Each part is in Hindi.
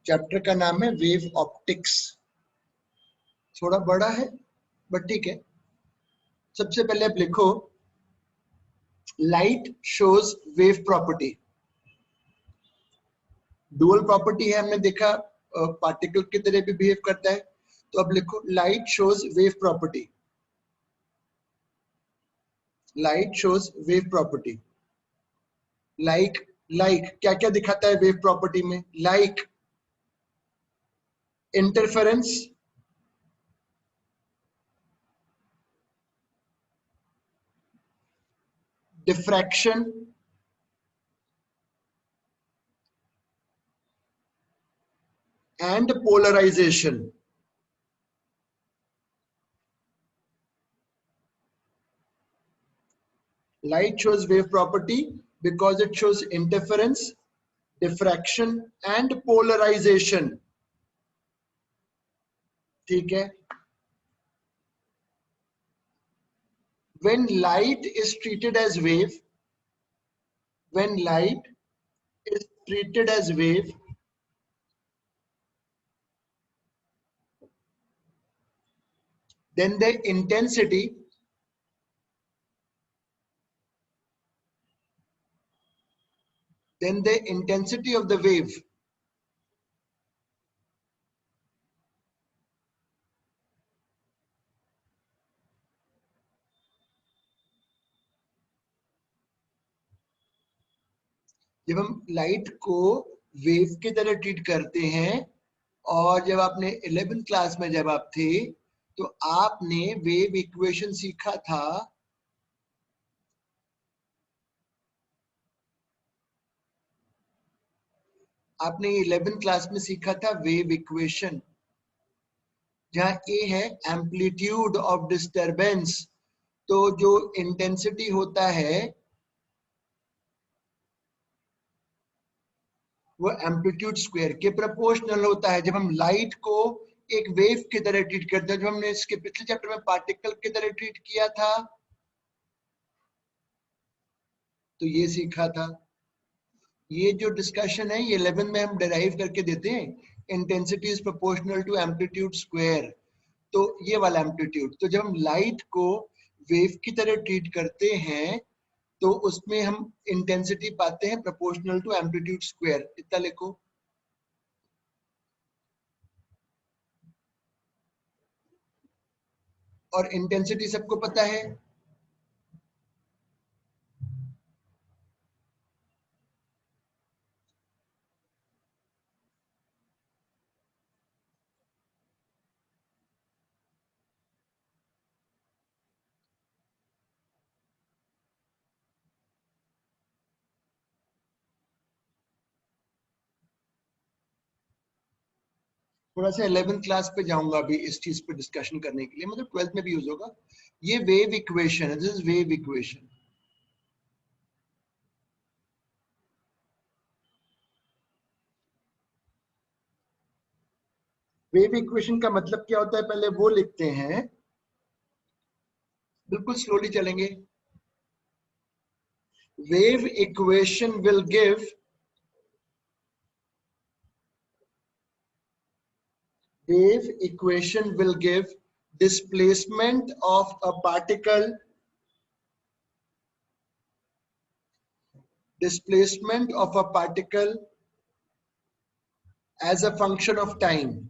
चैप्टर का नाम है वेव ऑप्टिक्स। थोड़ा बड़ा है बट ठीक है। सबसे पहले आप लिखो light shows wave property. Dual property है, हमने देखा पार्टिकल की तरह भी बिहेव करता है। तो अब लिखो light shows wave property. Light shows wave property. Like क्या क्या दिखाता है वेव प्रॉपर्टी में? Like interference, diffraction, and polarization. Light shows wave property because it shows interference, diffraction and polarization. ठीक है। When light is treated as wave, when light is treated as wave, then the intensity of the wave जब हम लाइट को वेव की तरह ट्रीट करते हैं, और जब आपने 11th क्लास में जब आप थे तो आपने वेव इक्वेशन सीखा था। आपने 11th क्लास में सीखा था वेव इक्वेशन, जहां ए है एम्पलीट्यूड ऑफ डिस्टरबेंस। तो जो इंटेंसिटी होता है वो एम्पलीट्यूड स्क्वायर के प्रोपोर्शनल होता है। जब हम लाइट को एक वेव की तरह ट्रीट करते हैं, जब हमने इसके पिछले चैप्टर में पार्टिकल की तरह ट्रीट किया था तो ये सीखा था। ये जो डिस्कशन है ये 11 में हम डिराइव करके देते हैं, intensity is proportional to amplitude square. तो ये वाला एम्पलीट्यूड, तो जब हम लाइट को वेव की तरह ट्रीट करते हैं तो उसमें हम इंटेंसिटी पाते हैं प्रोपोर्शनल टू एम्पलीट्यूड स्क्वायर। इतना लिखो। और इंटेंसिटी सबको पता है, थोड़ा सा 11th क्लास पे जाऊंगा अभी इस चीज पे डिस्कशन करने के लिए, मतलब 12th में भी यूज होगा। ये वेव इक्वेशन है, this is wave equation. Wave equation का मतलब क्या होता है पहले वो लिखते हैं, बिल्कुल स्लोली चलेंगे। Wave equation will give displacement of a particle as a function of time.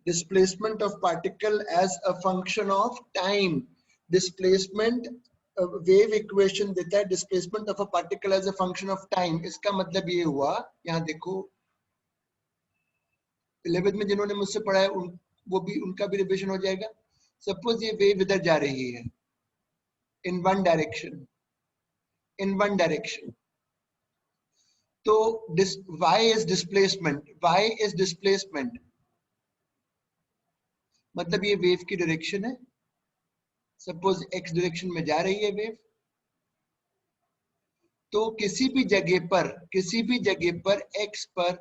Displacement of particle as a function of time. Displacement wave equation देता है displacement of a particle as a function of time. इसका मतलब ये हुआ, यहाँ देखो 11th में जिन्होंने मुझसे पढ़ा है वो भी, उनका भी रिविजन हो जाएगा। सपोज ये वेव इधर जा रही है इन वन डायरेक्शन, तो y इज डिस्प्लेसमेंट, मतलब ये वेव की डायरेक्शन है। सपोज x डायरेक्शन में जा रही है वेव, तो किसी भी जगह पर x पर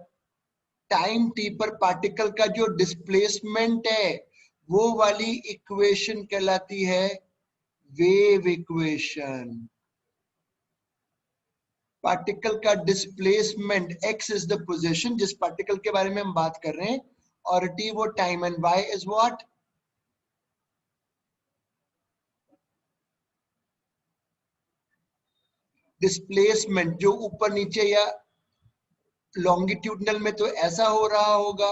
टाइम t पर पार्टिकल का जो डिस्प्लेसमेंट है वो वाली इक्वेशन कहलाती है वेव इक्वेशन। पार्टिकल का displacement x is the position जिस पार्टिकल के बारे में हम बात कर रहे हैं, और t वो time, and y is what? Displacement, जो ऊपर नीचे या लॉन्गिट्यूडनल में तो ऐसा हो रहा होगा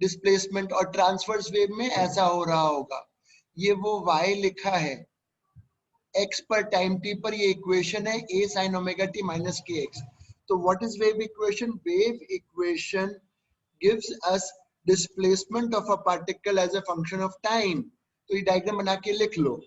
डिस्प्लेसमेंट, और ट्रांसवर्स वेव में ऐसा हो रहा होगा। ये वो y लिखा है x पर टाइम t पर, ये इक्वेशन है a sin omega t minus kx। तो what is wave equation? Wave equation gives us displacement of a particle as a function of time। तो ये डायग्राम बना के लिख लो।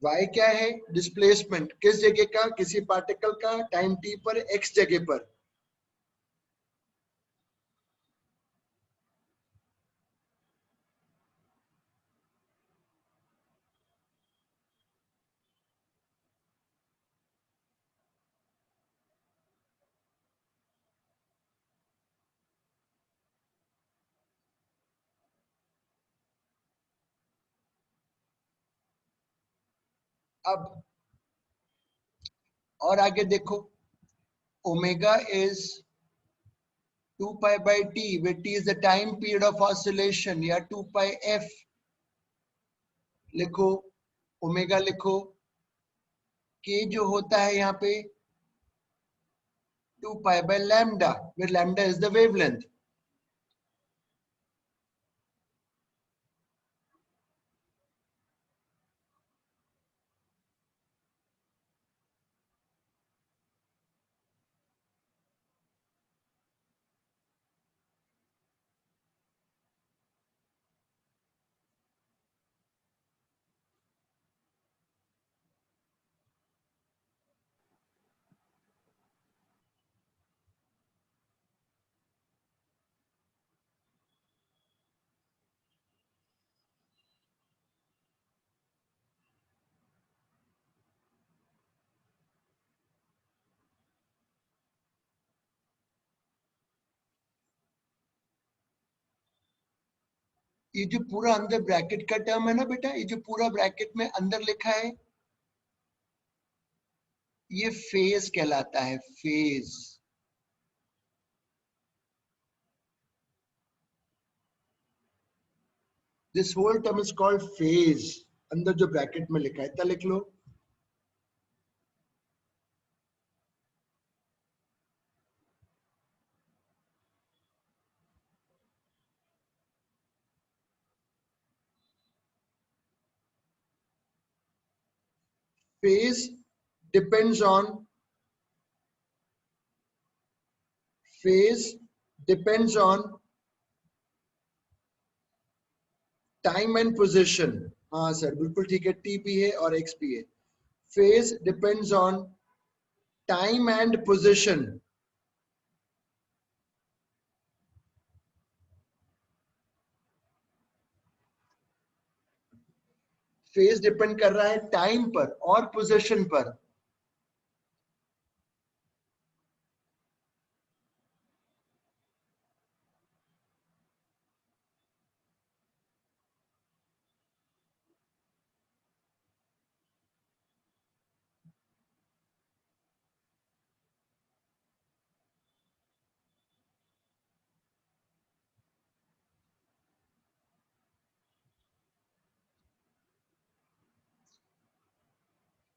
y क्या है? डिस्प्लेसमेंट, किस जगह का? किसी पार्टिकल का टाइम t पर x जगह पर। अब और आगे देखो, omega is 2 pi by t, where t is the time period of oscillation, या 2 pi f लिखो, ओमेगा लिखो, k जो होता है यहाँ पे 2 pi by lambda, where lambda is the wavelength। ये जो पूरा अंदर ब्रैकेट का टर्म है ना बेटा, ये जो पूरा ब्रैकेट में अंदर लिखा है, ये फेज कहलाता है, phase. This whole term is called phase. अंदर जो ब्रैकेट में लिखा है, इतना लिख लो। Phase depends on, phase depends on time and position. हाँ सर, बिल्कुल ठीक है, टी भी है और एक्स भी है। Phase depends on time and position. Phase depend कर रहा है टाइम पर और पोजीशन पर।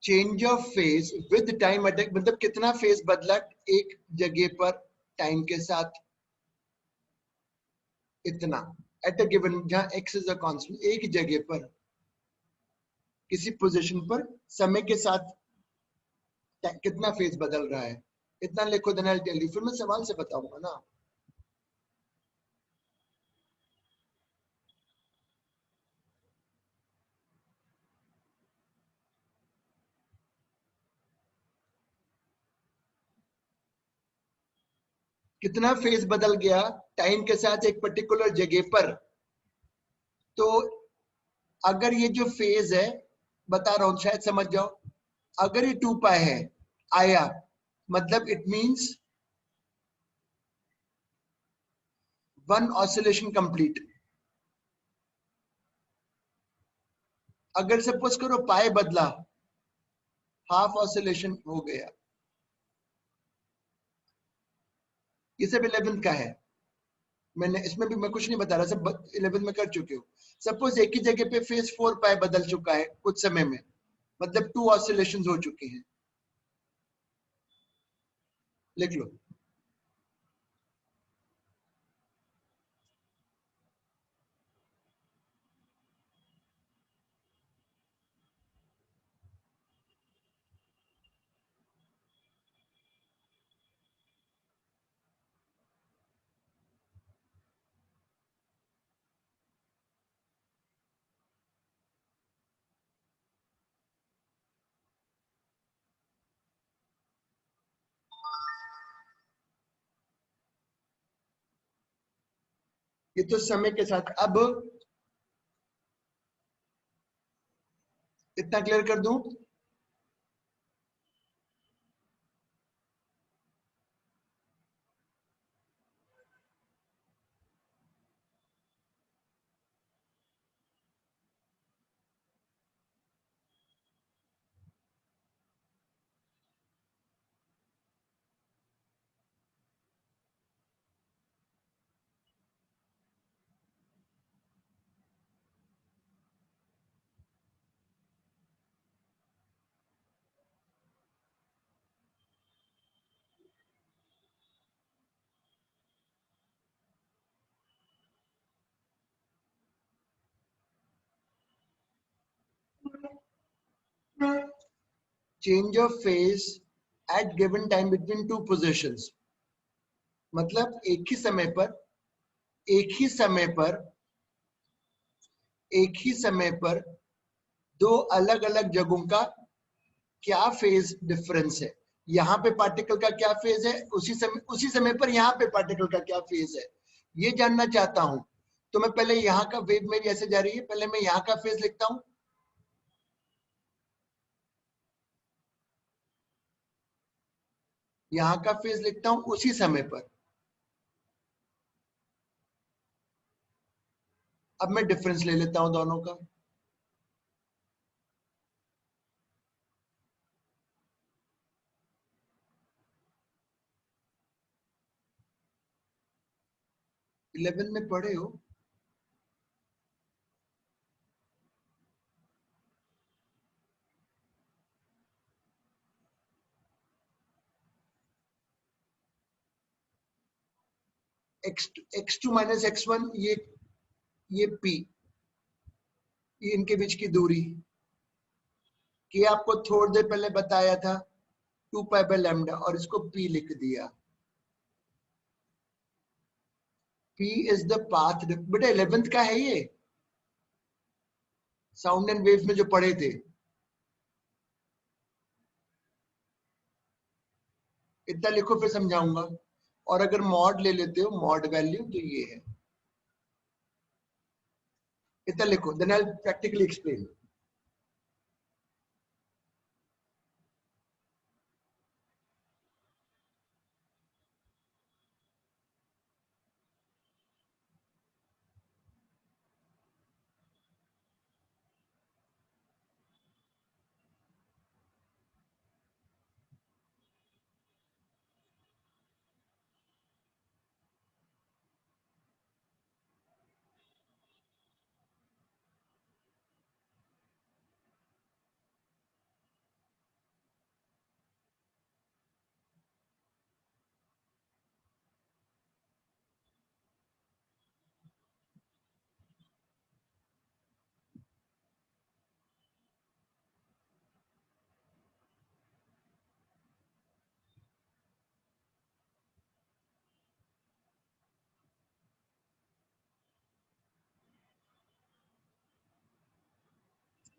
Change of phase with time attack, मतलब कितना फेज बदला एक जगह पर टाइम के साथ, इतना। एट अ गिवन, जहां एक्स इज अ कांस्टेंट, एक जगह पर किसी पोजीशन पर समय के साथ कितना फेज बदल रहा है, इतना लिखो, then I will tell you. फिर मैं सवाल से बताऊंगा ना। कितना फेज बदल गया टाइम के साथ एक पर्टिकुलर जगह पर। तो अगर ये जो फेज है, बता रहा हूं शायद समझ जाओ, अगर ये 2 पाई है आया, मतलब इट मींस 1 ऑसिलेशन कंप्लीट। अगर सपोज करो पाई बदला, हाफ ऑसिलेशन हो गया। ये सब 11th का है, मैंने इसमें भी मैं कुछ नहीं बता रहा, सब 11th में कर चुके हो। सपोज एक ही जगह पे फेज 4 पाई बदल चुका है कुछ समय में, मतलब 2 ऑसिलेशंस हो चुके हैं। लिख लो। ये तो समय के साथ, अब इतना क्लियर कर दूं, change of phase at given time between two positions, मतलब एक ही समय पर एक ही समय पर दो अलग अलग जगहों का क्या फेज डिफरेंस है। यहाँ पे पार्टिकल का क्या फेज है, उसी समय पर यहाँ पे पार्टिकल का क्या फेज है, ये जानना चाहता हूं। तो मैं पहले यहाँ का वेव मेरी ऐसे जा रही है, पहले मैं यहाँ का फेज लिखता हूं, यहाँ का फेज लिखता हूं उसी समय पर। अब मैं डिफरेंस ले लेता हूं दोनों का। इलेवन में पढ़े हो, x2 माइनस x1, ये p, ये इनके बीच की दूरी, कि आपको थोड़ी देर पहले बताया था 2 पाई बाय लैम्डा, और इसको p लिख दिया। p इज द पाथ, बेटा 11th का है ये, साउंड एंड वेव्स में जो पढ़े थे। इतना लिखो फिर समझाऊंगा। और अगर मॉड ले लेते हो, मॉड वैल्यू, तो ये है। इतना लिखो, देन आई प्रैक्टिकली एक्सप्लेन।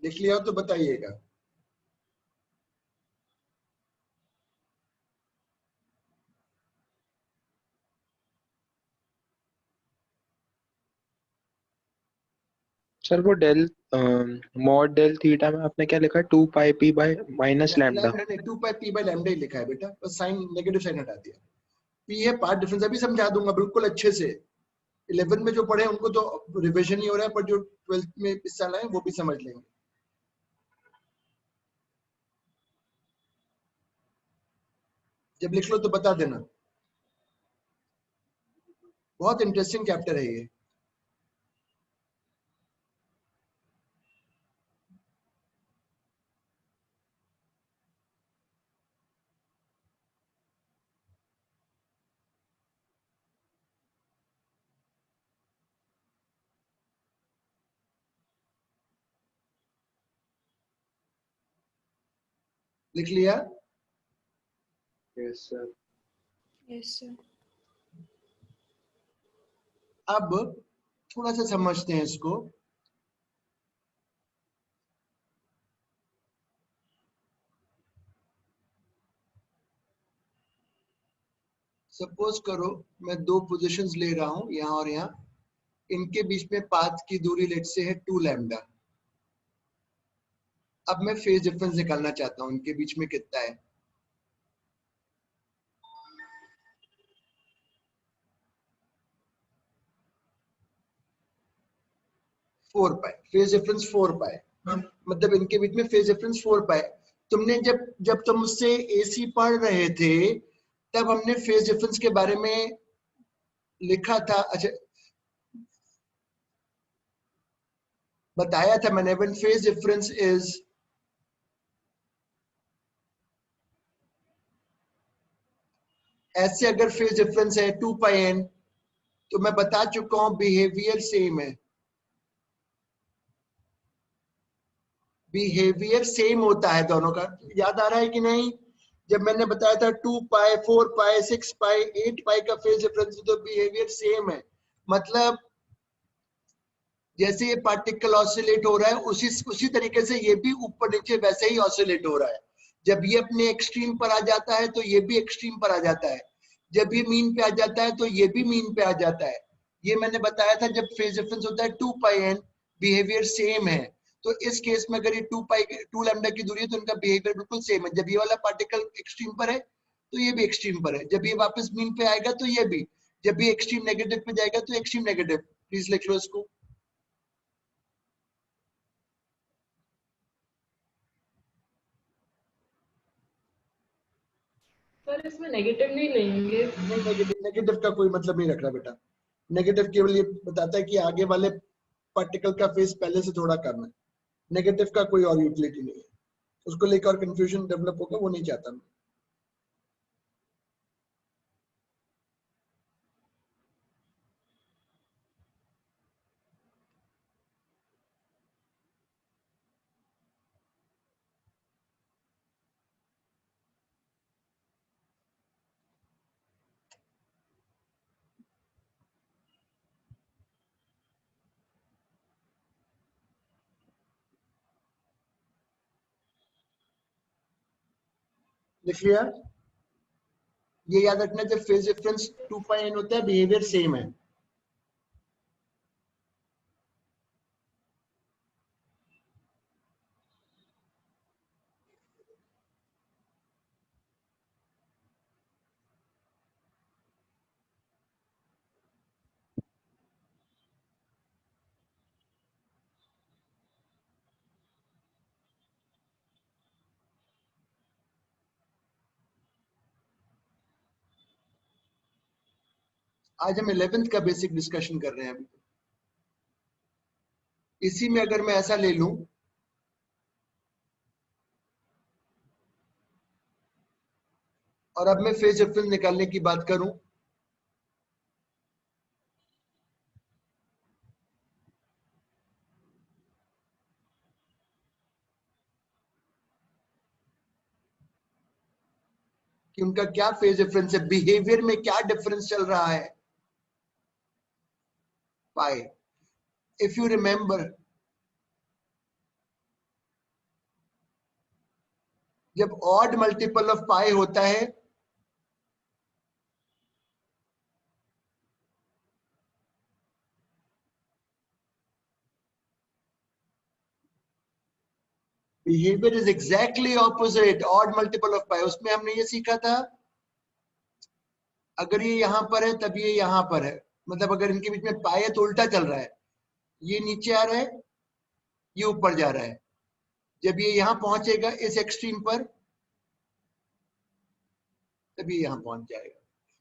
लिख लिया हो तो बताइएगा। सर वो डेल मॉड डेल थीटा में आपने क्या लिखा, 2 पाई p bye minus lambda? Lambda नहीं, 2 पाई p बाय लैम्डा ही लिखा है बेटा, बस साइन नेगेटिव साइन हटा दिया। p है पार्ट डिफरेंस, अभी समझा दूंगा बिल्कुल अच्छे से। 11 में जो पढ़े उनको तो रिविजन ही हो रहा है, पर जो 12th में इस साल आए वो भी समझ लेंगे। जब लिख लो तो बता देना, बहुत इंटरेस्टिंग चैप्टर है ये। लिख लिया? Yes sir. Yes sir. अब थोड़ा सा समझते हैं इसको। सपोज करो मैं दो पोजीशंस ले रहा हूं, यहां और यहां, इनके बीच में पाथ की दूरी लेट से है 2 लैम्डा। अब मैं फेज डिफरेंस निकालना चाहता हूं, इनके बीच में कितना है। 4 पाई, फेज डिफरेंस 4 पाई, मतलब इनके बीच में फेज डिफरेंस 4 पाई। तुमने जब जब तुम मुझसे एसी पढ़ रहे थे तब हमने फेज डिफरेंस के बारे में लिखा था। अच्छा, बताया था मैंने, व्हेन फेज डिफरेंस इज, ऐसे अगर फेज डिफरेंस है 2 पाई n, तो मैं बता चुका हूं बिहेवियर सेम है। बिहेवियर सेम होता है दोनों का, याद आ रहा है कि नहीं? जब मैंने बताया था 2 पाई, 4 पाई, 6 पाई, 8 पाई का फेज डिफरेंस, तो बिहेवियर सेम है। मतलब जैसे ये पार्टिकल ऑसिलेट हो रहा है उसी तरीके से ये भी ऊपर नीचे वैसे ही ऑसिलेट हो रहा है। जब ये अपने एक्सट्रीम पर आ जाता है तो ये भी एक्सट्रीम पर आ जाता है, जब ये मीन पे आ जाता है तो ये भी मीन पे आ जाता है। ये मैंने बताया था, जब फेज डिफरेंस होता है 2 पाई n, बिहेवियर सेम है। तो इस केस में अगर ये 2 लैम्डा की दूरी है तो इनका बिहेवियर बिल्कुल सेम है। जब ये वाला पार्टिकल एक्सट्रीम पर है तो ये भी एक्सट्रीम पर है, जब ये वापस मीन पे आएगा तो ये भी, जब ये एक्सट्रीम नेगेटिव पे जाएगा तो एक्सट्रीम नेगेटिव। प्लीज लिख लो इसको। सर इसमें नेगेटिव नहीं लेंगे? नहीं, नेगेटिव का कोई मतलब नहीं रख रहा बेटा। नेगेटिव केवल ये बताता है कि आगे वाले पार्टिकल का फेस पहले से थोड़ा कम है। नेगेटिव का कोई और यूटिलिटी नहीं है, उसको लेकर कंफ्यूजन डेवलप होगा, वो नहीं चाहता मैं। लिख लिया? ये याद रखना, जब फेज डिफरेंस 2 पाई n होता है बिहेवियर सेम है। आज हम 11th का बेसिक डिस्कशन कर रहे हैं। अभी इसी में अगर मैं ऐसा ले लूं, और अब मैं फेज डिफरेंस निकालने की बात करूं, कि उनका क्या फेज डिफरेंस है, बिहेवियर में क्या डिफरेंस चल रहा है, पाई। इफ यू रिमेंबर, जब ऑड मल्टीपल ऑफ पाई होता है behaviour is exactly opposite, odd multiple of pi. उसमें हमने ये सीखा था अगर ये यहां पर है तब ये यहां पर है, मतलब अगर इनके बीच में पाई है तो उल्टा चल रहा है, ये नीचे आ रहा है, ये ऊपर जा रहा है। जब ये यहां पहुंचेगा इस एक्सट्रीम पर, तभी यहां पहुंच जाएगा।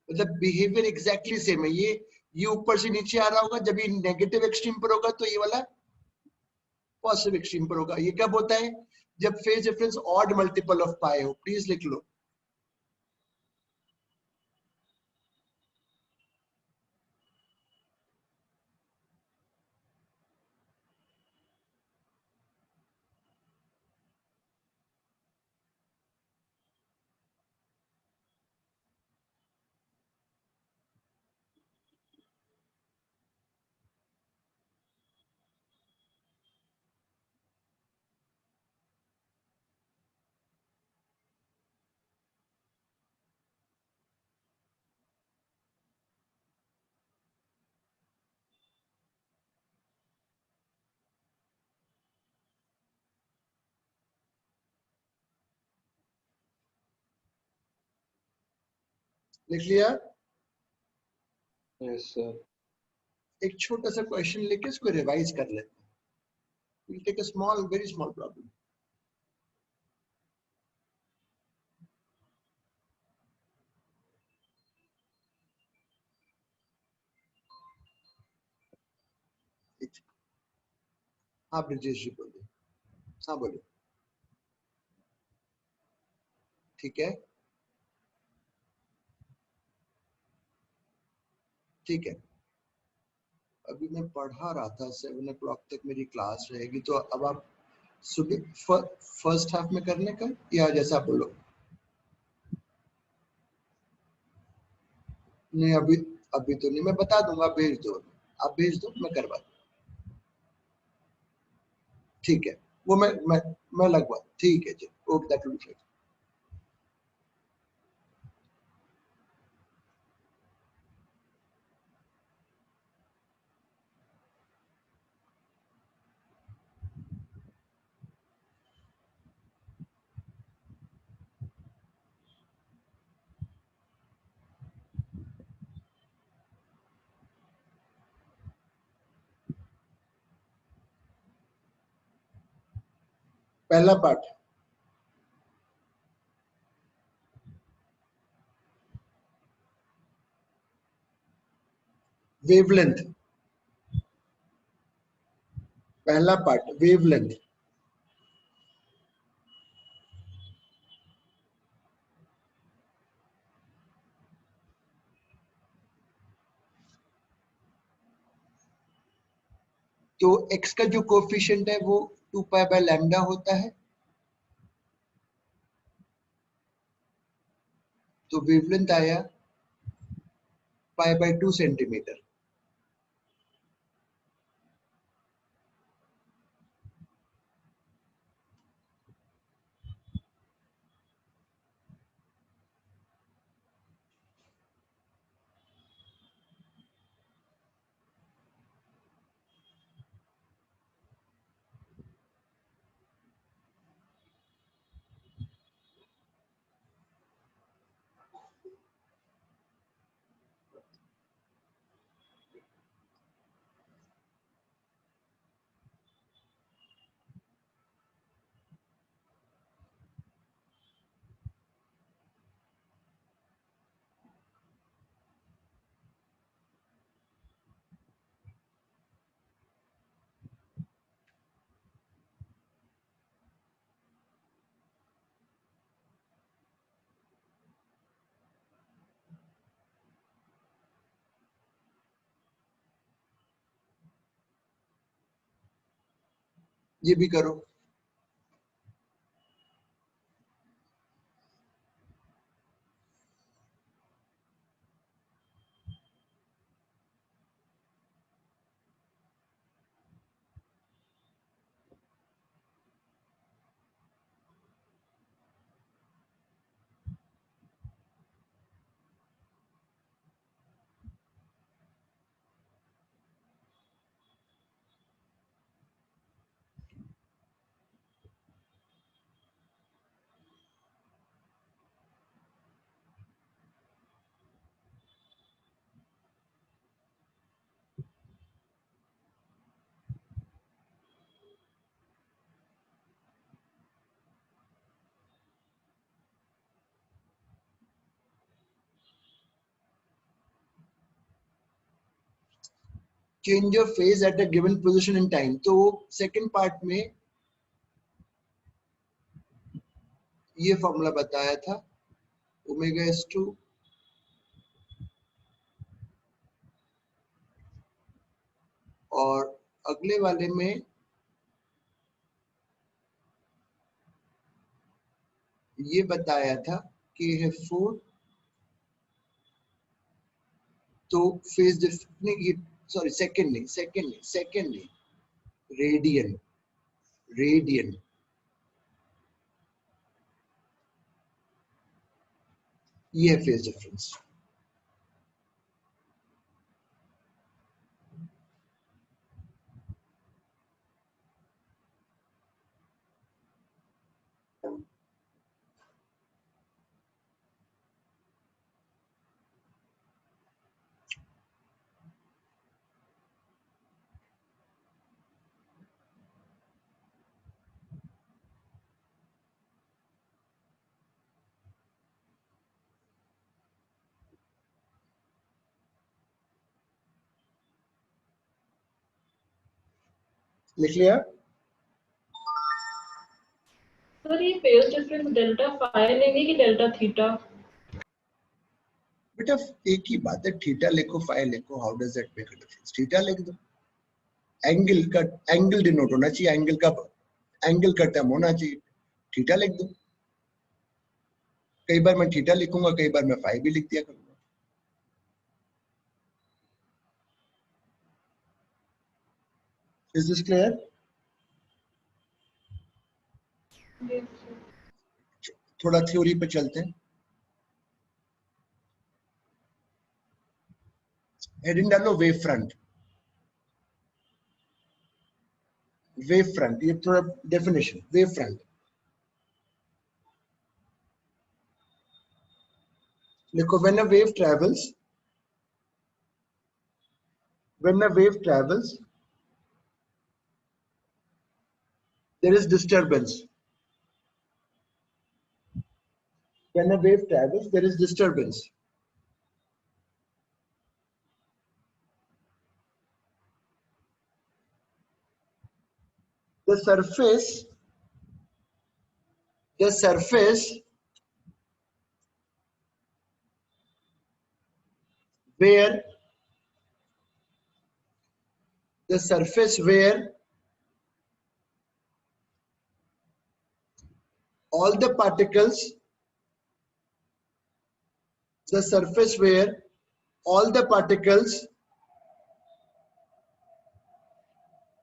मतलब बिहेवियर एग्जैक्टली सेम है। ये ऊपर से नीचे आ रहा होगा, जब ये नेगेटिव एक्सट्रीम पर होगा तो ये वाला पॉजिटिव एक्सट्रीम पर होगा। ये कब होता है? जब phase difference odd multiple of pi हो। प्लीज लिख लो। लिख लिया? Yes sir. एक छोटा सा क्वेश्चन लेके इसको रिवाइज कर लेते हैं। We'll take a small, very small problem. हाँ ब्रजेश जी बोलिए। हाँ बोलिए। ठीक है, ठीक है। अभी मैं पढ़ा रहा था, 7 o'clock तक मेरी क्लास रहेगी, तो अब आप सुबह फर्स्ट हाफ में करने का, या जैसा आप बोलो। नहीं अभी, अभी तो नहीं, मैं बता दूंगा, आप भेज दो। आप भेज दो, मैं करवा दूँ। ठीक है, वो मैं लगवा। ठीक है जी, ओके, दैट विल बी। पहला पार्ट, वेवलेंथ। पहला पार्ट वेवलेंथ। तो x का जो कोफिशिएंट है वो 2 पाई बाय लैम्डा होता है। तो वेवलेंथ आया पाई बाय 2 सेंटीमीटर। ये भी करो। Change of phase at a given position in time. तो सेकंड पार्ट में ये फॉर्मूला बताया था, ओमेगा एस टू और अगले वाले में ये बताया था कि है 4। तो फेज नहीं, सॉरी सेकंड नहीं, रेडियन ये है फेज डिफरेंस। लिख लिया? सर ये फेज डिफरेंस डेल्टा फाई लेंगे कि डेल्टा थीटा? बेटा एक ही बात है, थीटा लिखो फाई लिखो, how does that make a difference? Theta लिख दो, एंगल का एंगल डिनोट होना चाहिए, एंगल का टर्म होना चाहिए, थीटा लिख दो। कई बार मैं थीटा लिखूंगा, कई बार मैं फाई भी लिख दिया करूंगा। Is this clear? थोड़ा थ्योरी पे चलते हैं। हेडिंग डालो वेव फ्रंट। ये थोड़ा डेफिनेशन, वेव फ्रंट लिखो। When a wave travels there is disturbance. When a wave travels, there is disturbance. The surface where all the particles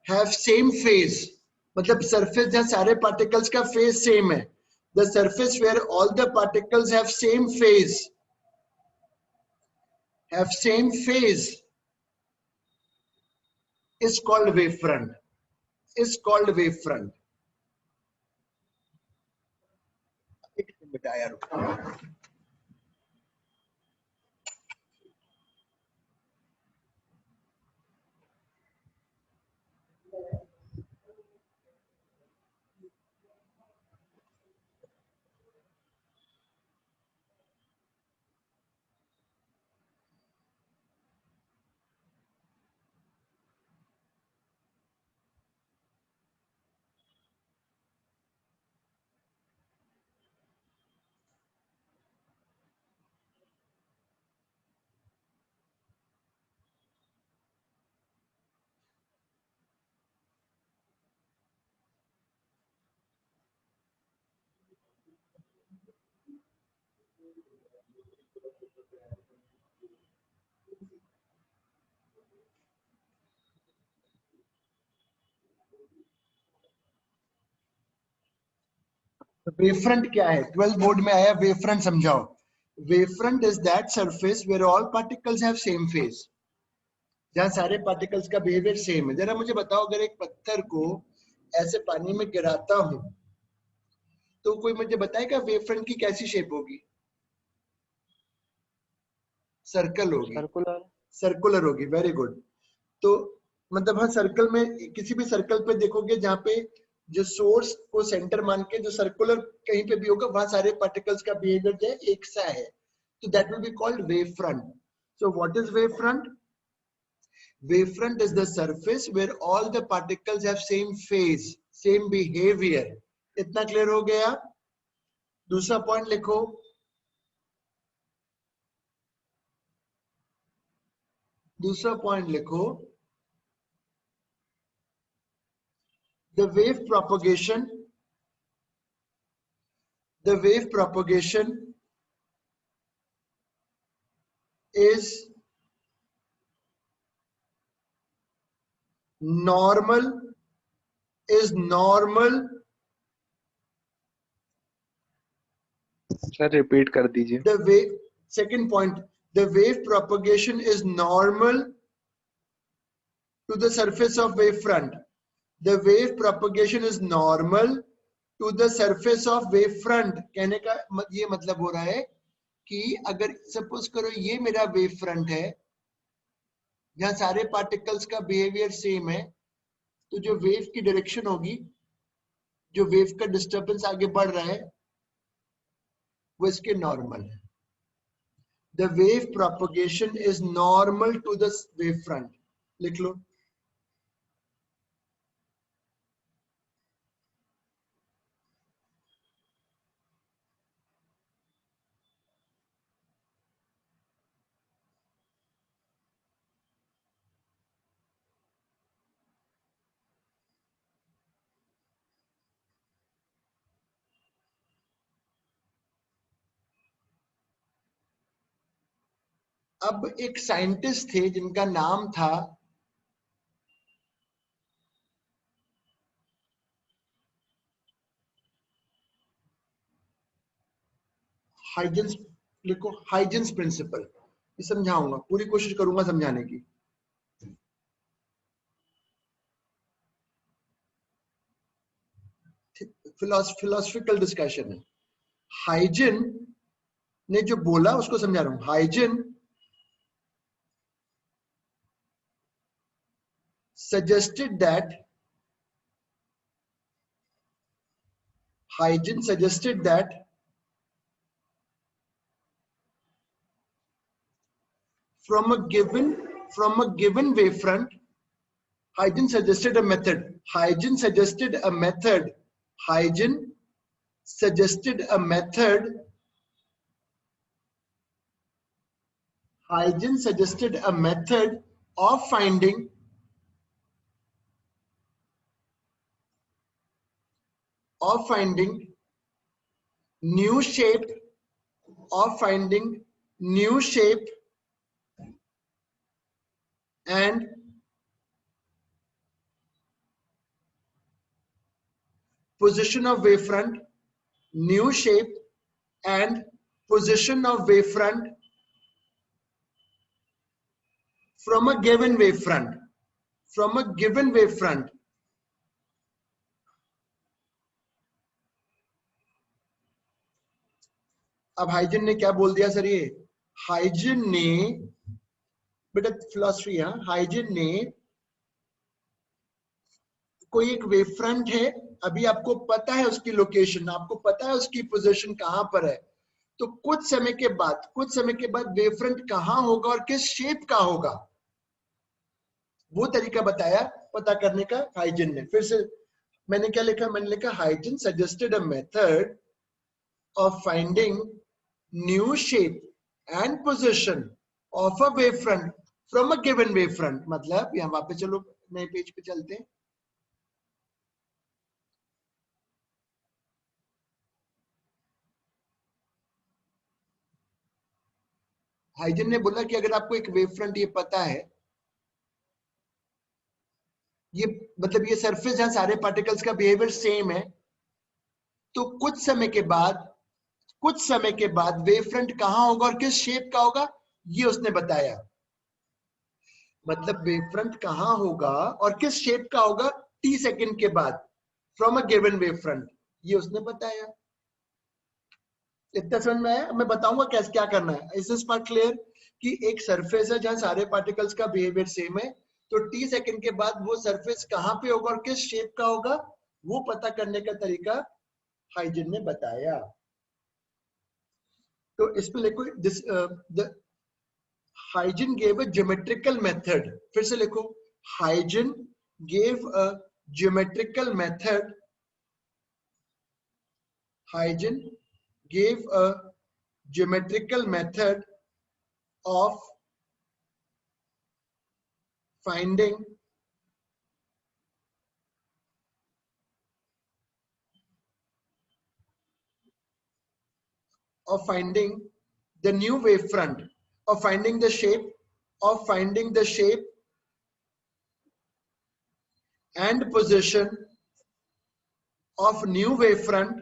have same phase, मतलब सरफेस जहां सारे पार्टिकल्स का फेज सेम है, the surface where all the particles have same phase is called wavefront. एक मिनट बेटा यार, वेवफ्रंट क्या है? 12th बोर्ड में आया, वेवफ्रंट समझाओ। Wavefront is that surface where all particles have same phase, जहां सारे पार्टिकल्स का बिहेवियर सेम है। जरा मुझे बताओ, अगर एक पत्थर को ऐसे पानी में गिराता हूं तो कोई मुझे बताएगा वेवफ्रंट की कैसी शेप होगी? सर्कल होगी, सर्कुलर होगी। Very good. तो मतलब हर सर्कल में, किसी भी सर्कल पे देखोगे जहां पे जो सोर्स को सेंटर मान के जो सर्कुलर कहीं पे भी होगा, वहां सारे पार्टिकल्स का बिहेवियर जो है एक सा है, तो that will be called wave front. So what is wave front? Wavefront is the surface where all the particles have same phase, same behavior. इतना क्लियर हो गया? दूसरा पॉइंट लिखो. दूसरा पॉइंट लिखो. The wave propagation is normal sir repeat कर दीजिए. the wave second point, the wave propagation is normal to the surface of wavefront. The wave propagation is normal to the surface of wavefront. कहने का ये मतलब हो रहा है कि अगर सपोज करो ये मेरा wavefront है, जहां सारे पार्टिकल्स का बिहेवियर सेम है, तो जो वेव की डायरेक्शन होगी, जो वेव का डिस्टर्बेंस आगे बढ़ रहा है, वो इसके नॉर्मल है. The wave propagation is normal to the wavefront. लिख लो. अब एक साइंटिस्ट थे जिनका नाम था हाइजेंस. लिखो हाइजेंस प्रिंसिपल. ये समझाऊंगा, पूरी कोशिश करूंगा समझाने की. फिलोसफिकल डिस्कशन है. हाइजेन ने जो बोला उसको समझा रहा हूं. Huygens suggested that from a given wavefront, Huygens suggested a method. Huygens suggested a method of finding new shape and position of wavefront, new shape and position of wavefront from a given wavefront. अब हाइजेन ने क्या बोल दिया सर? ये हाइजेन ने, बेटा फिलॉसफी है, हाइजेन ने कोई एक वेवफ्रंट है, अभी आपको पता है उसकी लोकेशन, आपको पता है उसकी पोजीशन कहां पर है, तो कुछ समय के बाद वेवफ्रंट कहां होगा और किस शेप का होगा, वो तरीका बताया पता करने का हाइजेन ने. फिर से मैंने क्या लिखा? मैंने लिखा Huygens suggested a method of finding new shape and position of a wavefront from a given wavefront. मतलब यहाँ वापस चलो नए पेज पे चलते हैं. हाइजेन ने बोला कि अगर आपको एक वेवफ्रंट ये पता है, ये मतलब ये सरफेस जहां सारे पार्टिकल्स का बिहेवियर सेम है, तो कुछ समय के बाद वेवफ्रंट कहां होगा और किस शेप का होगा, ये उसने बताया. मतलब वेवफ्रंट कहां होगा और किस शेप का होगा t सेकंड के बाद फ्रॉम अ गिवन वेवफ्रंट, ये उसने बताया. इतना समझ में आया? मैं बताऊंगा कैसे क्या करना है. Is this part clear? कि एक सरफेस है जहां सारे पार्टिकल्स का बिहेवियर सेम है, तो t सेकंड के बाद वो सरफेस कहां पे होगा और किस शेप का होगा, वो पता करने का तरीका हाइजेन ने बताया. तो इस पे लिखो Huygens gave a geometrical method. फिर से लिखो, Huygens gave a geometrical method. Huygens gave a geometrical method of finding the new wavefront, of finding the shape and position of new wavefront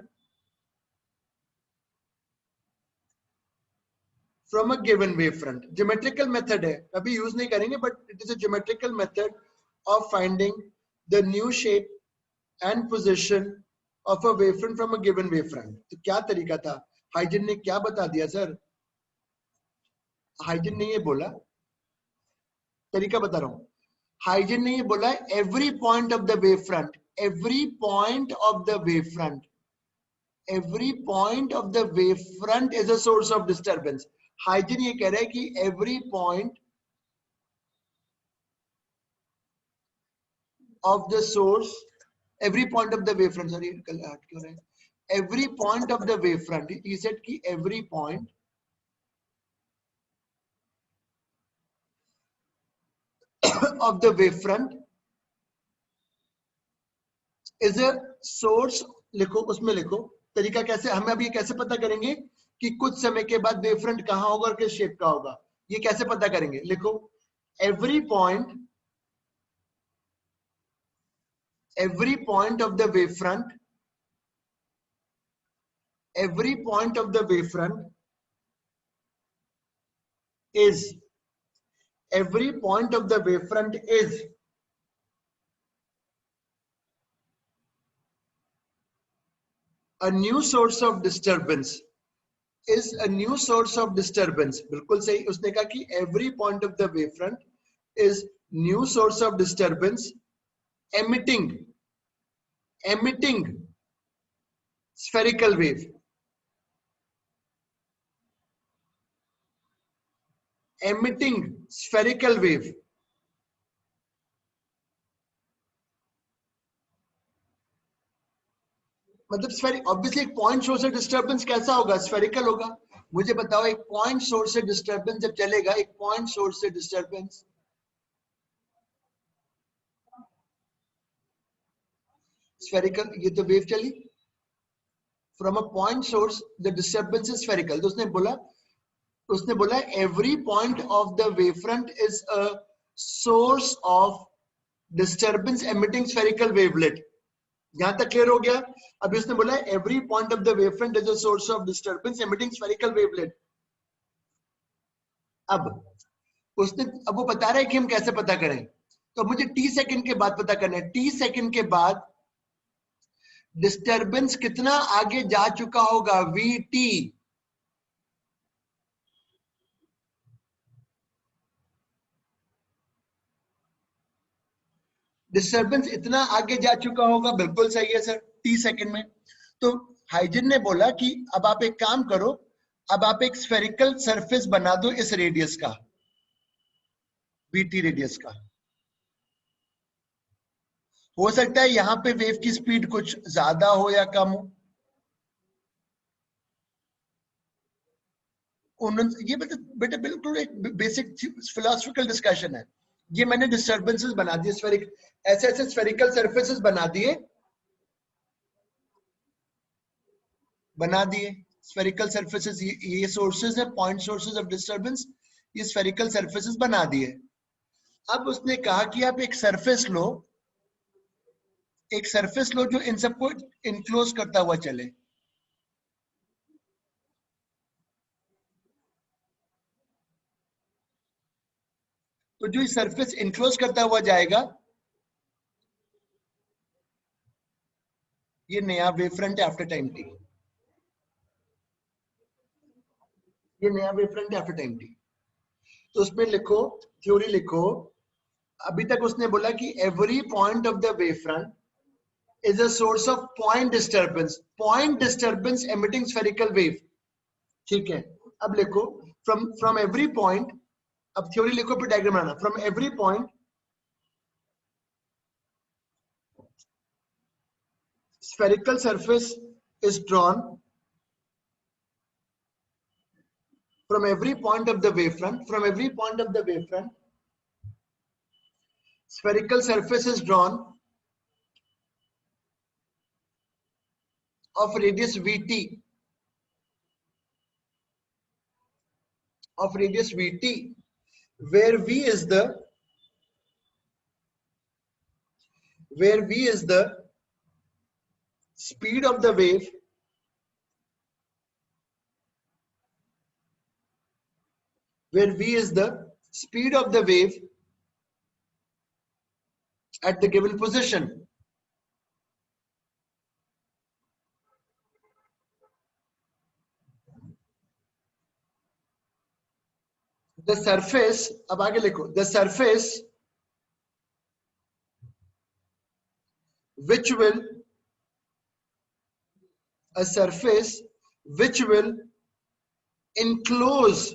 from a given wavefront. Geometrical method है, अभी use नहीं करेंगे, but it is a geometrical method of finding the new shape and position of a wavefront from a given wavefront. तो क्या तरीका था? Huygens ने क्या बता दिया सर? Huygens ने ये बोला, तरीका बता रहा हूँ. Huygens ने ये बोला, every point of the wavefront is a source of disturbance. Huygens ये कह रहा है कि every point of the wavefront, sorry, every point of the wavefront, he said कि every point of the wavefront is a source. लिखो, उसमें लिखो तरीका कैसे, हमें अब ये कैसे पता करेंगे कि कुछ समय के बाद वेवफ्रंट कहां होगा और किस शेप का होगा, ये कैसे पता करेंगे? लिखो, every point of the wavefront is a new source of disturbance. बिल्कुल सही. उसने कहा कि every point of the wavefront is new source of disturbance emitting spherical wave. मतलब स्फेरिकल, ऑब्वियसली एक पॉइंट सोर्स से डिस्टर्बेंस कैसा होगा? स्फेरिकल होगा. मुझे बताओ, एक पॉइंट सोर्स से डिस्टर्बेंस जब चलेगा, एक पॉइंट सोर्स से डिस्टर्बेंस स्फेरिकल, ये तो वेव चली from a point source, the disturbance is spherical. तो उसने बोला every point of the wavefront is a source of disturbance emitting spherical wavelet. यहां तक क्लियर हो गया? अभी उसने बोला every point of the wavefront is a source of disturbance emitting spherical wavelet. अब वो बता रहा है कि हम कैसे पता करें. तो मुझे टी सेकंड के बाद पता करना है. टी सेकंड के बाद डिस्टर्बेंस कितना आगे जा चुका होगा? वीटी. डिस्टर्बेंस इतना आगे जा चुका होगा. बिल्कुल सही है सर, टी सेकंड में. तो हाइजेन ने बोला कि अब आप एक काम करो, अब आप एक स्फेरिकल सरफेस बना दो इस रेडियस का, बीटी रेडियस का. हो सकता है यहां पे वेव की स्पीड कुछ ज्यादा हो या कम हो. ये बेटा बिल्कुल एक बेसिक फिलोसफिकल डिस्कशन है. ये मैंने डिस्टर्बेंसेस बना दिए, ऐसे ऐसे स्फेरिकल सरफेसेस बना दिए स्फेरिकल सरफेसेस. ये सोर्सेज है, पॉइंट सोर्सेज ऑफ डिस्टर्बेंस. ये स्फेरिकल सरफेसेस बना दिए. अब उसने कहा कि आप एक सरफेस लो जो इन सबको इनक्लोज करता हुआ चले. तो जो सरफेस इनक्लोज करता हुआ जाएगा, ये नया वेवफ्रंट है आफ्टर टाइम टी. ये नया वेवफ्रंट है आफ्टर टाइम टी. तो उसमें लिखो, थ्योरी लिखो. अभी तक उसने बोला कि every point of the wavefront is a source of point disturbance emitting spherical wave. ठीक है. अब लिखो, from every point अब थ्योरी लिखो फिर diagram banana. From every point spherical surface is drawn from every point of the wavefront. From every point of the wavefront, spherical surface is drawn of radius Vt, where V is the speed of the wave at the given position. The surface, अब आगे लिखो, the surface which will enclose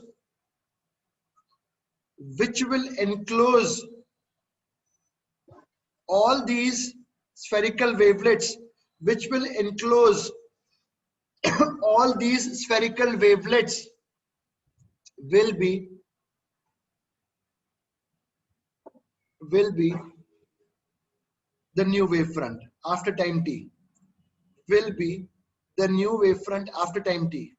all these spherical wavelets, all these spherical wavelets will be the new wavefront after time t. Will be the new wavefront after time t.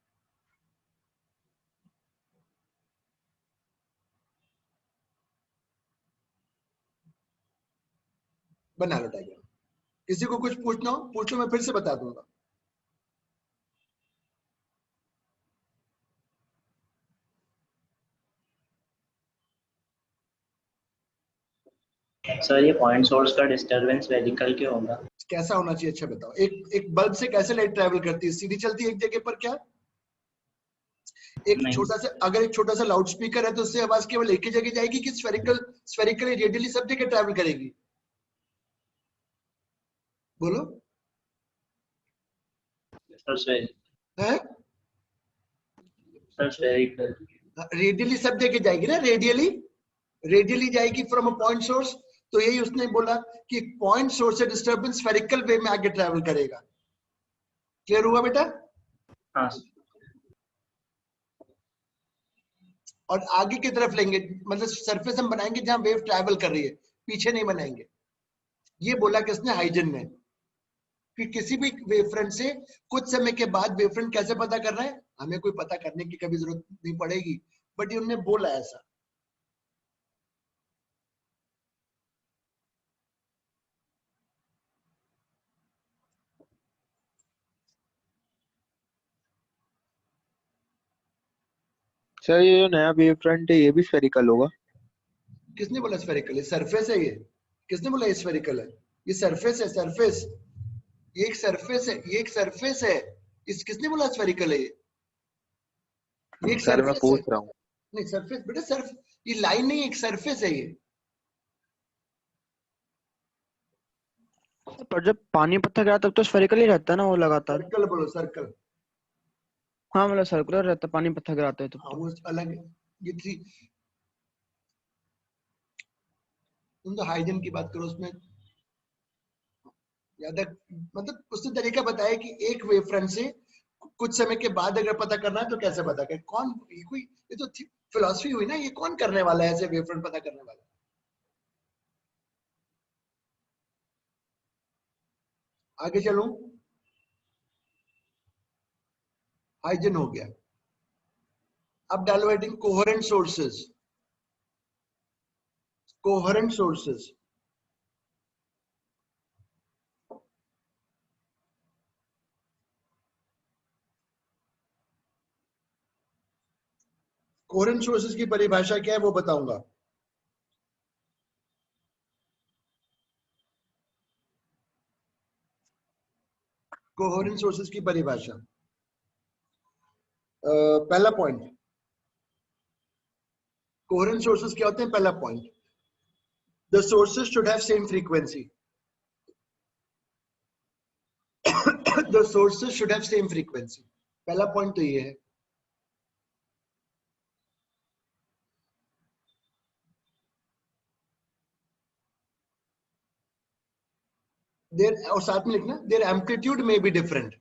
बना लो डायग्राम। किसी को कुछ पूछना हो पूछ लो, मैं फिर से बता दूंगा। सर ये पॉइंट सोर्स का डिस्टरबेंस वेरिकल क्यों होगा? कैसा होना चाहिए? अच्छा बताओ। एक बल्ब से कैसे लाइट ट्रैवल करती है? सीधी चलती है एक जगह पर क्या? अगर एक छोटा सा लाउड स्पीकर है तो उससे आवाज केवल एक ही जगह जाएगी कि स्फेरिकली रेडियली सब जगह ट्रैवल करेगी? बोलो। रेडियली सब जगह जाएगी ना, रेडियली जाएगी फ्रॉम अ पॉइंट सोर्स। तो यही उसने बोला कि पॉइंट सोर्स से डिस्टर्बेंस स्फेरिकल वे में आगे ट्रैवल करेगा। क्लियर हुआ बेटा? हाँ। और आगे की तरफ लेंगे, मतलब सरफेस हम बनाएंगे जहां वेव ट्रैवल कर रही है, पीछे नहीं बनाएंगे। ये बोला किसने? हाइजन ने। कि किसी भी वेवफ्रंट से कुछ समय के बाद वेवफ्रंट कैसे पता कर रहा है, हमें कोई पता करने की कभी जरूरत नहीं पड़ेगी, बट उन्होंने बोला ऐसा। सर ये जो नया वेव फ्रंट है ये भी स्फेरिकल होगा? किसने बोला स्फेरिकल? ये सरफेस है। ये किसने बोला ये स्फेरिकल है? ये सरफेस है, सरफेस। ये एक सरफेस है, ये एक सरफेस है। इस किसने बोला स्फेरिकल है? ये एक सर मैं सरफेस पूछ है। रहा हूँ। नहीं सरफेस बेटा, सर्फ ये लाइन नहीं, एक सरफेस है ये। पर जब पानी पत्थर गिरा तब तो स्फेरिकल ही रहता है ना वो लगातार। सर्कल बोलो, सर्कल। हाँ मतलब सर्कुलर रहता है, पानी पत्थर गिराते हैं तो। हाँ वो अलग है। ये थ्री, तुम तो हाइजन की बात करो, उसमें याद है, मतलब उसने तरीका बताया कि एक वेव फ्रंट से कुछ समय के बाद अगर पता करना है तो कैसे पता करें। कौन ये तो फिलॉसफी हुई ना, ये कौन करने वाला है ऐसे वेव फ्रंट पता करने वाला? आगे चलूं। हाइजन हो गया। अब डालो heading coherent sources. Coherent sources coherent sources की परिभाषा क्या है वो बताऊंगा। कोहेरेंट सोर्सेज की परिभाषा, पहला पॉइंट, कोहेरेंट सोर्सेज क्या होते हैं? पहला point, the sources should have same frequency. The sources should have same frequency. पहला पॉइंट तो ये है। देयर, और साथ में लिखना देयर एम्पलीट्यूड में बी डिफरेंट।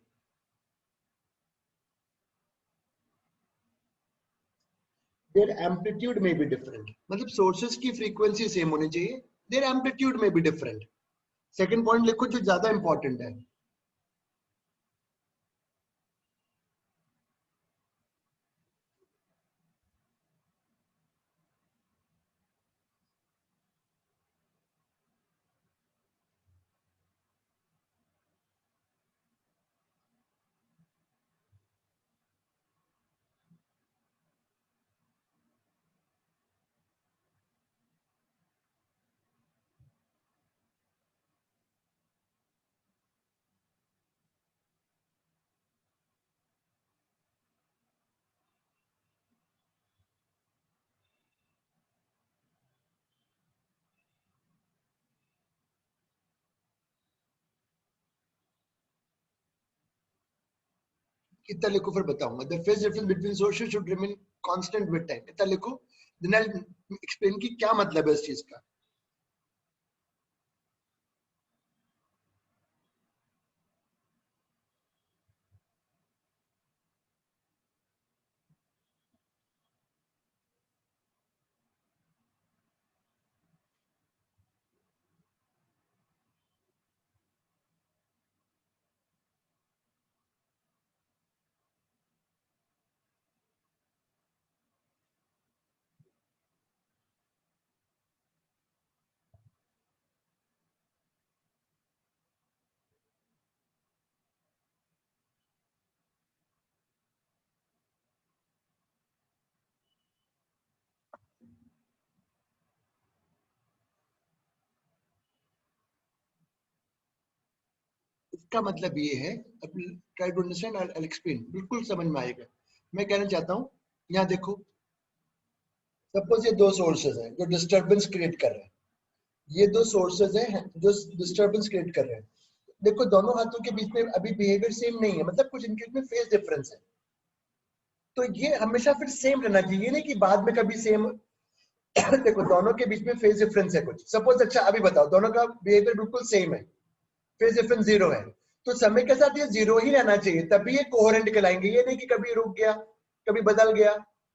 देयर एम्पलीट्यूड में बी डिफरेंट मतलब सोर्सेस की फ्रीक्वेंसी सेम होनी चाहिए, देयर एम्पलीट्यूड में बी डिफरेंट। सेकंड पॉइंट लिखो जो ज्यादा इंपॉर्टेंट है। इतना लिखो फिर बताऊंगा। The phase difference between sources should remain constant with time. इतना लिखो, देन आई एक्सप्लेन की क्या मतलब है इस चीज का। इसका मतलब ये है, try to understand, I explain, बिल्कुल समझ में आएगा। मैं कहना चाहता हूँ, यहाँ देखो, सपोज ये दो सोर्सेज हैं जो डिस्टरबेंस क्रिएट कर रहे हैं। ये दो सोर्सेज हैं जो डिस्टरबेंस क्रिएट कर रहे हैं। देखो दोनों हाथों के बीच में अभी बिहेवियर सेम नहीं है, मतलब कुछ इनके में फेज डिफरेंस है। तो ये हमेशा फिर सेम रहना चाहिए, नहीं कि बाद में कभी सेम देखो दोनों के बीच में फेज डिफरेंस है कुछ। सपोज अच्छा अभी बताओ, दोनों का बिहेवियर बिल्कुल सेम है, फेज डिफरेंस 0 है, तो समय के साथ ये 0 ही रहना चाहिए, तभी ये कोहेरेंट कहलाएंगे। ये नहीं कि कभी रुक गया, कभी बदल गया,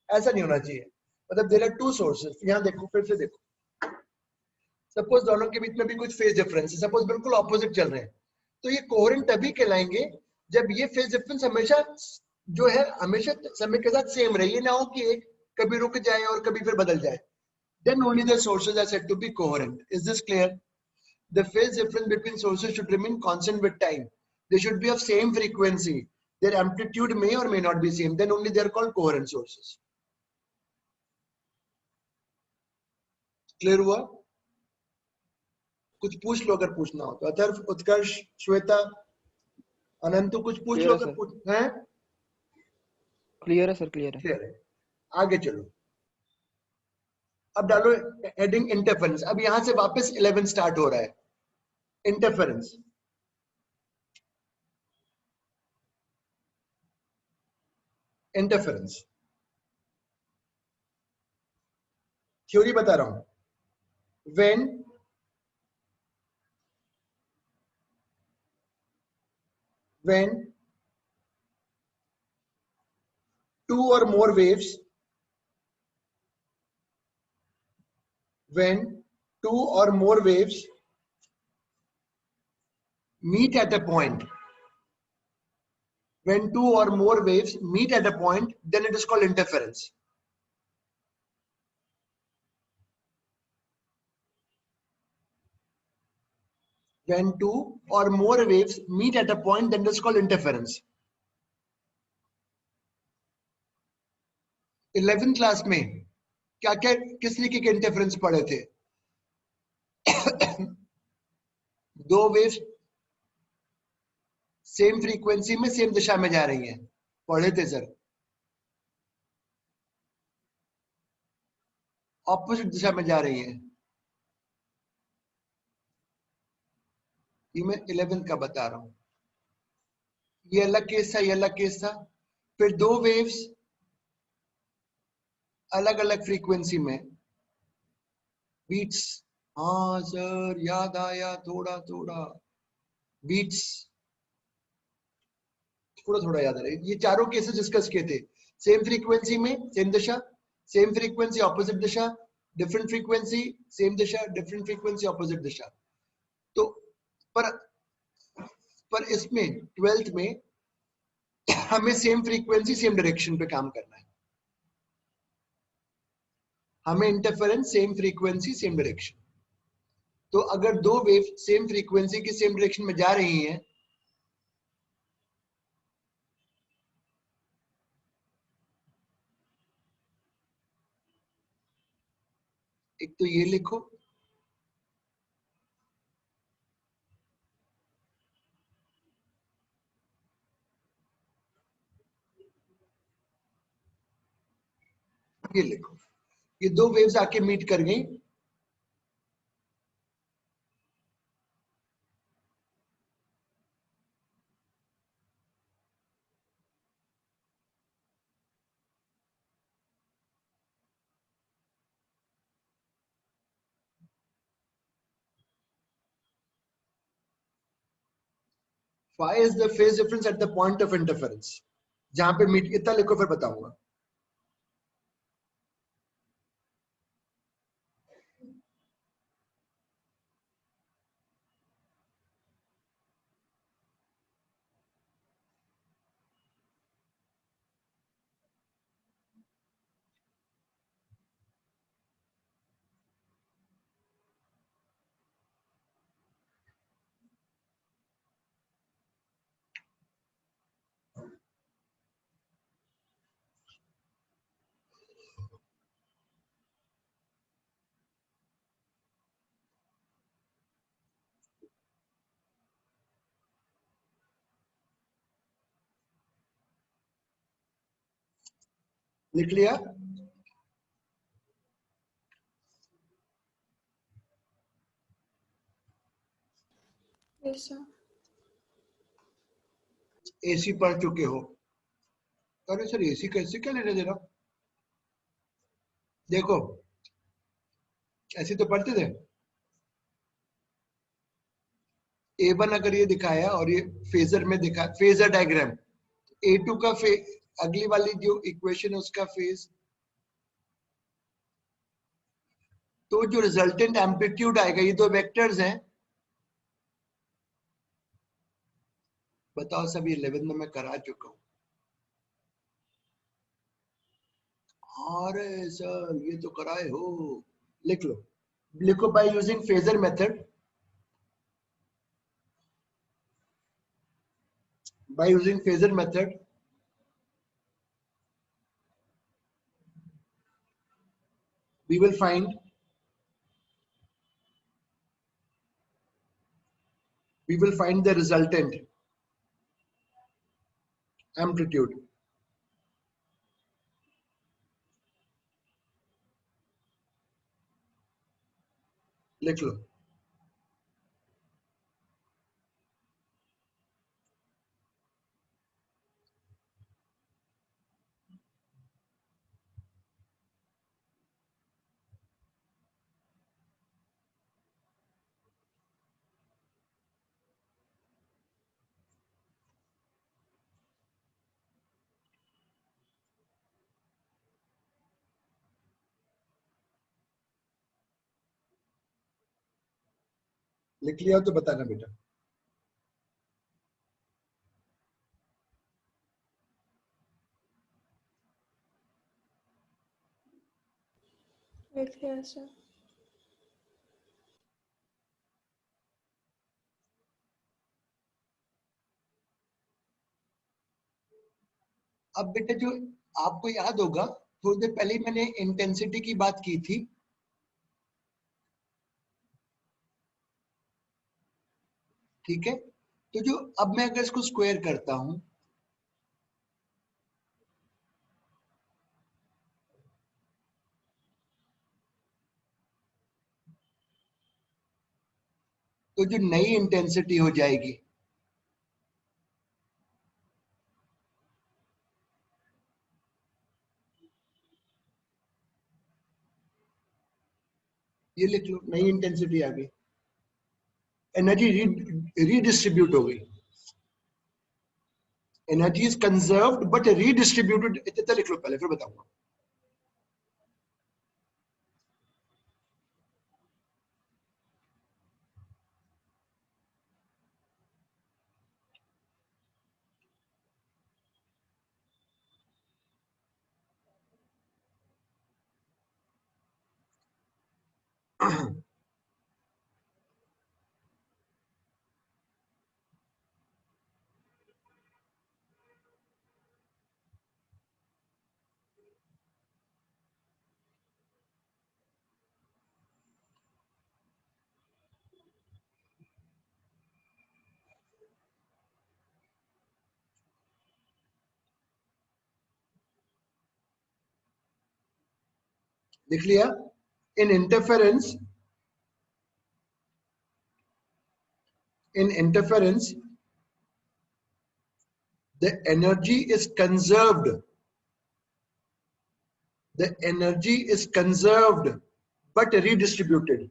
ऐसा नहीं होना चाहिए। मतलब देयर आर टू सोर्सेस। यहाँ देखो, फिर से देखो, सपोज दोनों के बीच में भी कुछ फेज डिफरेंस है, सपोज बिल्कुल ऑपोजिट चल रहे हैं, तो ये कोहेरेंट तभी कहलाएंगे जब ये फेज डिफरेंस हमेशा जो है हमेशा समय के साथ सेम रहे। ये ना हो कि एक कभी रुक जाए और कभी फिर बदल जाए। Then only the sources are said to be coherent. Is this clear? The phase difference between sources should remain constant with time. They should be of same frequency. Their amplitude may or may not be same. Then only they are called coherent sources. Clear हुआ? कुछ पूछ लो अगर पूछना हो तो। अथर्व, उत्कर्ष, श्वेता, अनंतु, कुछ पूछ लो अगर पूछ हैं? क्लियर है सर, क्लियर है। क्लियर है। आगे चलो। अब डालो हेडिंग इंटरफेरेंस। अब यहां से वापस 11 स्टार्ट हो रहा है। इंटरफेरेंस, इंटरफेरेंस थ्योरी बता रहा हूं। when two or more waves meet at a point, when two or more waves meet at a point, then it is called interference. When two or more waves meet at a point, then it is called interference. 11th class में क्या क्या किस तरीके के इंटरफेरेंस पढ़े थे? दो वेव्स सेम फ्रीक्वेंसी में सेम दिशा में जा रही हैं, पढ़े थे सर। ऑपोजिट दिशा में जा रही हैं, ये मैं 11th का बता रहा हूं। ये अलग केस था, ये अलग केस था। फिर दो वेव्स अलग अलग फ्रीक्वेंसी में, बीट्स। हाँ सर, याद आया थोड़ा थोड़ा। बीट्स, थोड़ा थोड़ा याद रहे, ये चारों केसेस डिस्कस किए थे। सेम फ्रीक्वेंसी में सेम दशा, सेम फ्रीक्वेंसी ऑपोजिट दिशा, डिफरेंट फ्रीक्वेंसी सेम दिशा, डिफरेंट फ्रीक्वेंसी ऑपोजिट दिशा। तो पर इसमें 12th में हमें सेम फ्रीक्वेंसी सेम डायरेक्शन पे काम करना है। हमें interference same frequency same direction. तो अगर दो वेव सेम फ्रीक्वेंसी की सेम डायरेक्शन में जा रही हैं, एक तो ये लिखो, ये लिखो, ये दो वेव्स आके मीट कर गई, phi is the phase difference at the point of interference, जहां पे मीट, इतना लिखो फिर बताऊंगा। लिख लिया? Yes, sir. एसी पढ़ चुके हो? अरे सर एसी कैसे क्या लेने दे रहा? देखो ऐसे तो पढ़ते थे। A1 अगर ये दिखाया और ये फेजर में दिखा, फेजर डायग्राम, A2 का अगली वाली जो इक्वेशन है उसका फेज, तो जो रिजल्टेंट एम्पलीट्यूड आएगा, ये दो वेक्टर्स हैं। बताओ सब, ये 11 में मैं करा चुका हूं। अरे सर ये तो कराए हो, लिख लो, लिखो by using phasor method, by using phasor method we will find the resultant amplitude। लिख लो, लिख लिया तो बताना बेटा। Yes, sir. अब बेटा जो आपको याद होगा, थोड़ी देर पहले मैंने इंटेंसिटी की बात की थी, ठीक है? तो जो अब मैं अगर इसको स्क्वायर करता हूं, तो जो नई इंटेंसिटी हो जाएगी, ये लिख लो, नई इंटेंसिटी आ गई। एनर्जी रीडिस्ट्रीब्यूट हो गई, energy is conserved but redistributed, इतना लिख लो पहले फिर बताऊंगा। लिख लिया। इन interference the energy is conserved, the energy is conserved but redistributed.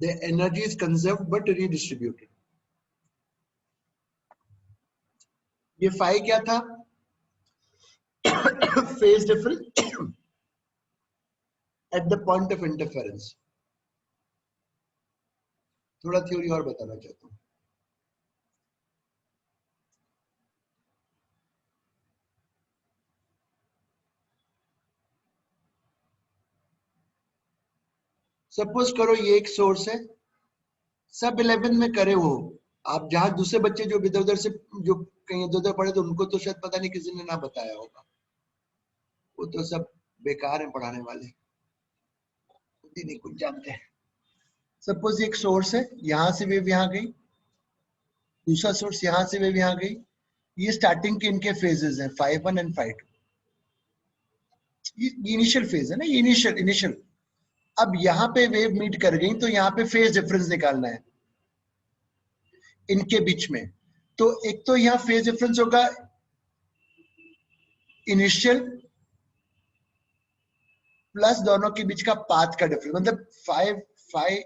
The energy is conserved but redistributed. ये phi क्या था? Phase difference at the point of interference. थोड़ा थ्योरी और बताना चाहता हूँ। सपोज करो ये एक सोर्स है, सब 11 में करे हो आप, जहां दूसरे बच्चे जो इधर उधर से जो कहीं इधर उधर पढ़े तो उनको तो शायद पता नहीं किसी ने ना बताया होगा, वो तो सब बेकार है पढ़ाने वाले, खुद ही नहीं कुछ जानते हैं। सपोज एक सोर्स है, यहां से वेव यहां गई, दूसरा सोर्स यहां से वेव यहां गई, ये स्टार्टिंग के इनके फेजेस हैं phi 1 एंड phi 2, ये इनिशियल फेज है ना, ये इनिशियल। अब यहाँ पे वेव मीट कर गई तो यहाँ पे फेज डिफरेंस निकालना है इनके बीच में। तो एक तो यहाँ फेज डिफरेंस होगा इनिशियल प्लस दोनों के बीच का पाथ का डिफरेंस, मतलब 5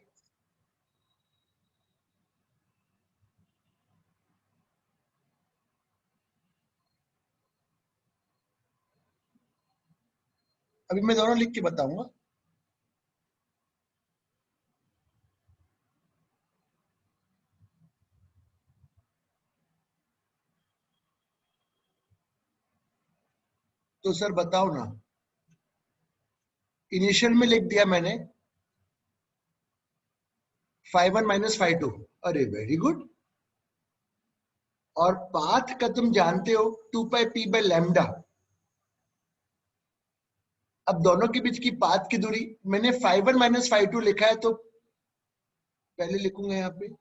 अभी मैं दोनों लिख के बताऊंगा। तो सर बताओ ना, इनिशियल में लिख दिया मैंने phi 1 माइनस phi 2, अरे वेरी गुड। और पाथ का तुम जानते हो 2 पाई p बाय लैम्डा। अब दोनों के बीच की पाथ की दूरी मैंने phi 1 माइनस phi 2 लिखा है, तो पहले लिखूंगा यहाँ पे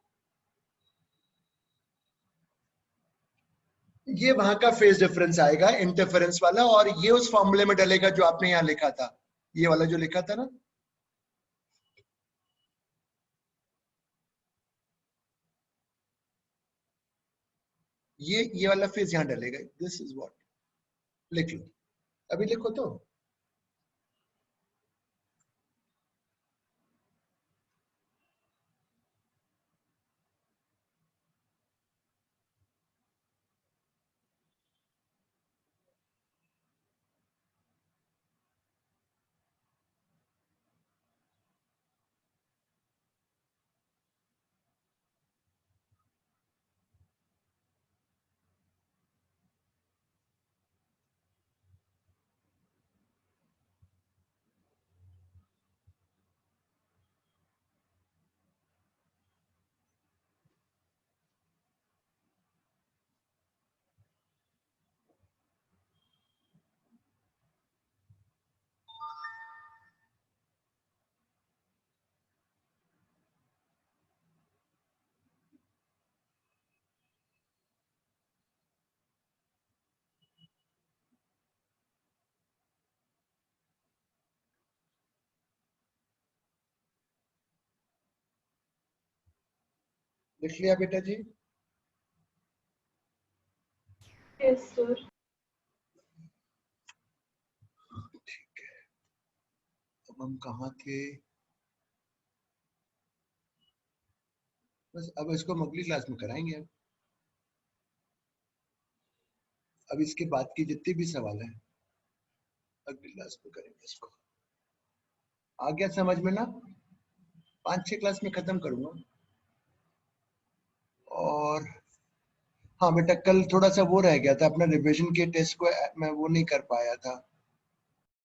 ये वहां का फेज डिफरेंस आएगा इंटरफेरेंस वाला, और ये उस फॉर्मूले में डलेगा जो आपने यहाँ लिखा था, ये वाला जो लिखा था ना, ये वाला फेज यहाँ डलेगा। दिस इज व्हाट, लिख लो, अभी लिखो तो। लिख लिया बेटा जी? Yes sir. ठीक है, अब हम कहाँ थे? बस अब इसको हम अगली क्लास में कराएंगे। अब इसके बाद की जितनी भी सवाल है अगली क्लास में करेंगे इसको। आ गया समझ में ना? 5-6 क्लास में खत्म करूंगा। और हाँ बेटा, कल थोड़ा सा वो रह गया था, अपना रिवीजन के टेस्ट को मैं वो नहीं कर पाया था।